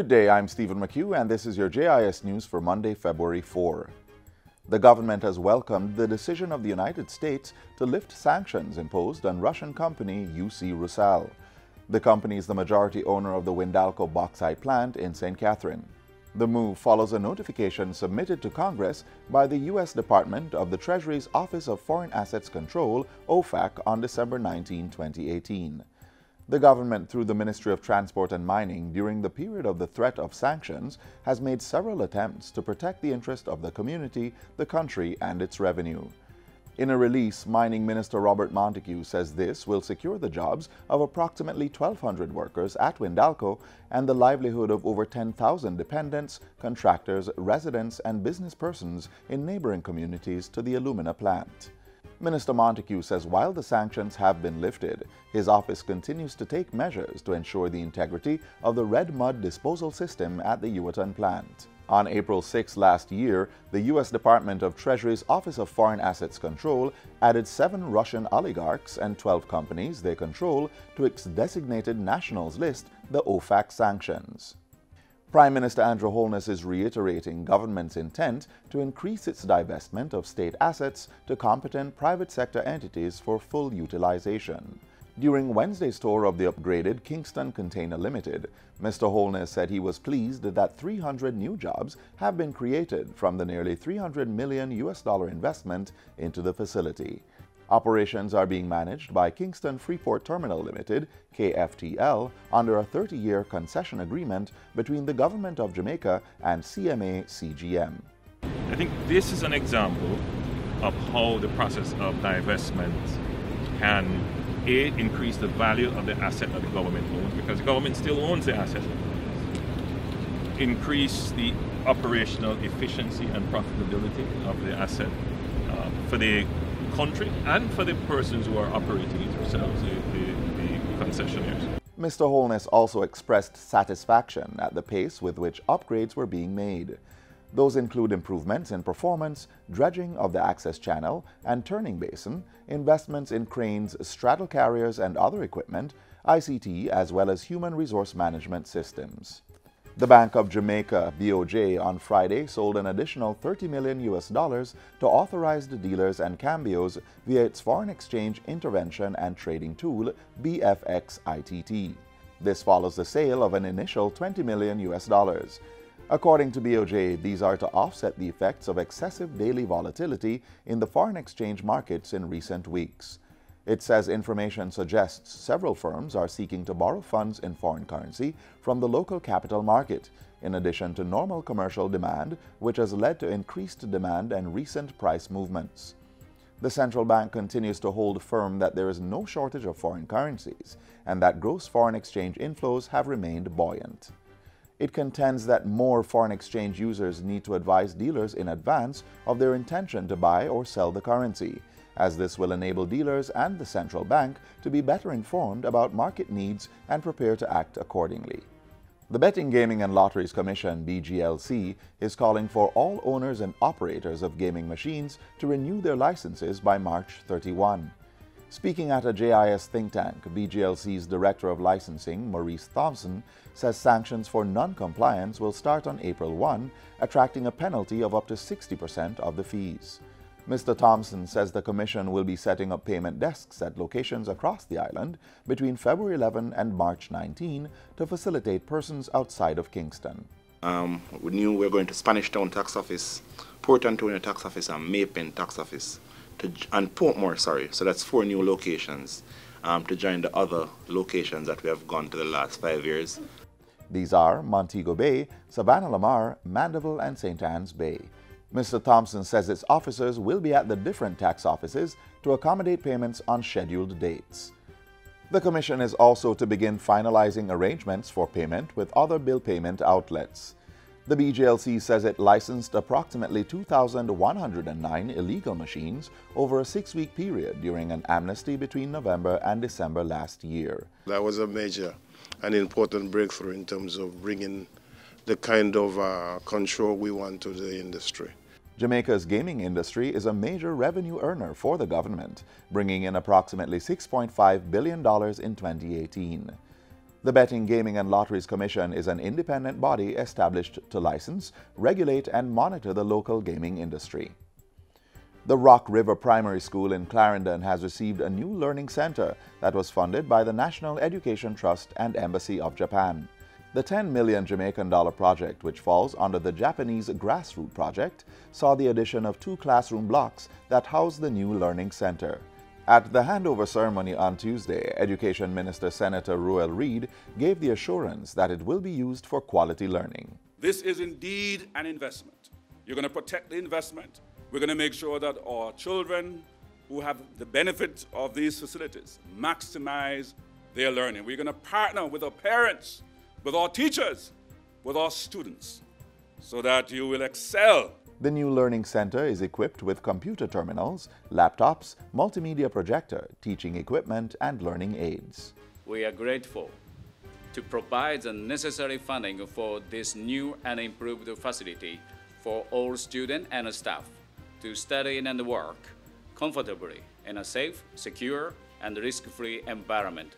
Good day, I'm Stephen McHugh, and this is your JIS news for Monday, February 4. The government has welcomed the decision of the United States to lift sanctions imposed on Russian company UC Rusal. The company is the majority owner of the Windalco bauxite plant in St. Catherine. The move follows a notification submitted to Congress by the U.S. Department of the Treasury's Office of Foreign Assets Control, OFAC, on December 19, 2018. The government, through the Ministry of Transport and Mining, during the period of the threat of sanctions, has made several attempts to protect the interest of the community, the country, and its revenue. In a release, Mining Minister Robert Montego says this will secure the jobs of approximately 1,200 workers at Windalco and the livelihood of over 10,000 dependents, contractors, residents, and business persons in neighboring communities to the alumina plant. Minister Montego says while the sanctions have been lifted, his office continues to take measures to ensure the integrity of the red mud disposal system at the Uwaton plant. On April 6 last year, the U.S. Department of Treasury's Office of Foreign Assets Control added 7 Russian oligarchs and 12 companies they control to its designated nationals list, the OFAC sanctions. Prime Minister Andrew Holness is reiterating government's intent to increase its divestment of state assets to competent private sector entities for full utilization. During Wednesday's tour of the upgraded Kingston Container Limited, Mr. Holness said he was pleased that 300 new jobs have been created from the nearly $300 million investment into the facility. Operations are being managed by Kingston Freeport Terminal Limited, KFTL, under a 30-year concession agreement between the Government of Jamaica and CMA-CGM. I think this is an example of how the process of divestment can increase the value of the asset that the government owns, because the government still owns the asset, increase the operational efficiency and profitability of the asset for the country and for the persons who are operating it themselves, the concessionaires. Mr. Holness also expressed satisfaction at the pace with which upgrades were being made. Those include improvements in performance, dredging of the access channel and turning basin, investments in cranes, straddle carriers and other equipment, ICT, as well as human resource management systems. The Bank of Jamaica, BOJ, on Friday sold an additional $30 million to authorized dealers and cambios via its foreign exchange intervention and trading tool, BFX-ITT. This follows the sale of an initial $20 million. According to BOJ, these are to offset the effects of excessive daily volatility in the foreign exchange markets in recent weeks. It says information suggests several firms are seeking to borrow funds in foreign currency from the local capital market, in addition to normal commercial demand, which has led to increased demand and recent price movements. The central bank continues to hold firm that there is no shortage of foreign currencies and that gross foreign exchange inflows have remained buoyant. It contends that more foreign exchange users need to advise dealers in advance of their intention to buy or sell the currency, as this will enable dealers and the central bank to be better informed about market needs and prepare to act accordingly. The Betting, Gaming and Lotteries Commission, BGLC, is calling for all owners and operators of gaming machines to renew their licenses by March 31. Speaking at a JIS think tank, BGLC's Director of Licensing, Maurice Thompson, says sanctions for non-compliance will start on April 1, attracting a penalty of up to 60% of the fees. Mr. Thompson says the Commission will be setting up payment desks at locations across the island between February 11 and March 19 to facilitate persons outside of Kingston. We knew we were going to Spanish Town Tax Office, Port Antonio Tax Office, and Maypen Tax Office. And Portmore, so that's 4 new locations to join the other locations that we have gone to the last 5 years. These are Montego Bay, Savannah Lamar, Mandeville, and St. Anne's Bay. Mr. Thompson says its officers will be at the different tax offices to accommodate payments on scheduled dates. The Commission is also to begin finalizing arrangements for payment with other bill payment outlets. The BGLC says it licensed approximately 2,109 illegal machines over a 6-week period during an amnesty between November and December last year. That was a major and important breakthrough in terms of bringing the kind of control we want to the industry. Jamaica's gaming industry is a major revenue earner for the government, bringing in approximately $6.5 billion in 2018. The Betting, Gaming and Lotteries Commission is an independent body established to license, regulate and monitor the local gaming industry. The Rock River Primary School in Clarendon has received a new learning center that was funded by the National Education Trust and Embassy of Japan. The 10 million Jamaican dollar project, which falls under the Japanese Grassroot Project, saw the addition of 2 classroom blocks that house the new learning center. At the handover ceremony on Tuesday, Education Minister Senator Ruel Reid gave the assurance that it will be used for quality learning. This is indeed an investment. You're going to protect the investment. We're going to make sure that our children who have the benefit of these facilities maximize their learning. We're going to partner with our parents, with our teachers, with our students, so that you will excel. The new learning center is equipped with computer terminals, laptops, multimedia projector, teaching equipment, and learning aids. We are grateful to provide the necessary funding for this new and improved facility for all students and staff to study and work comfortably in a safe, secure, and risk-free environment.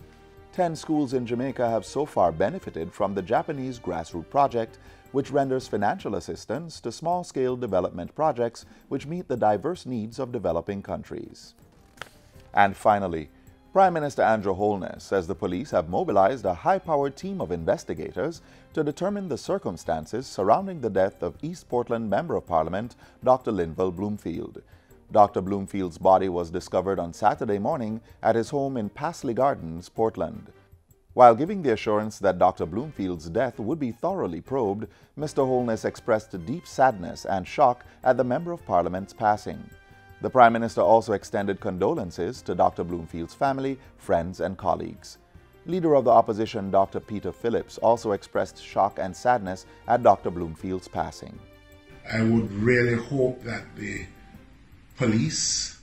10 schools in Jamaica have so far benefited from the Japanese Grassroot Project, which renders financial assistance to small-scale development projects which meet the diverse needs of developing countries. And finally, Prime Minister Andrew Holness says the police have mobilized a high-powered team of investigators to determine the circumstances surrounding the death of East Portland Member of Parliament Dr. Linval Bloomfield. Dr. Bloomfield's body was discovered on Saturday morning at his home in Pasley Gardens, Portland. While giving the assurance that Dr. Bloomfield's death would be thoroughly probed, Mr. Holness expressed deep sadness and shock at the Member of Parliament's passing. The Prime Minister also extended condolences to Dr. Bloomfield's family, friends and colleagues. Leader of the opposition Dr. Peter Phillips also expressed shock and sadness at Dr. Bloomfield's passing. I would really hope that the police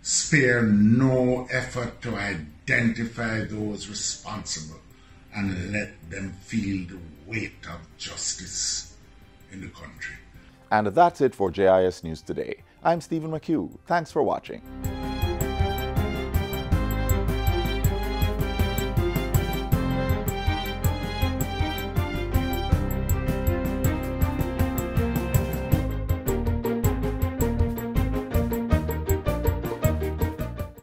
spare no effort to identify those responsible and let them feel the weight of justice in the country. And that's it for JIS News Today. I'm Stephen McHugh. Thanks for watching.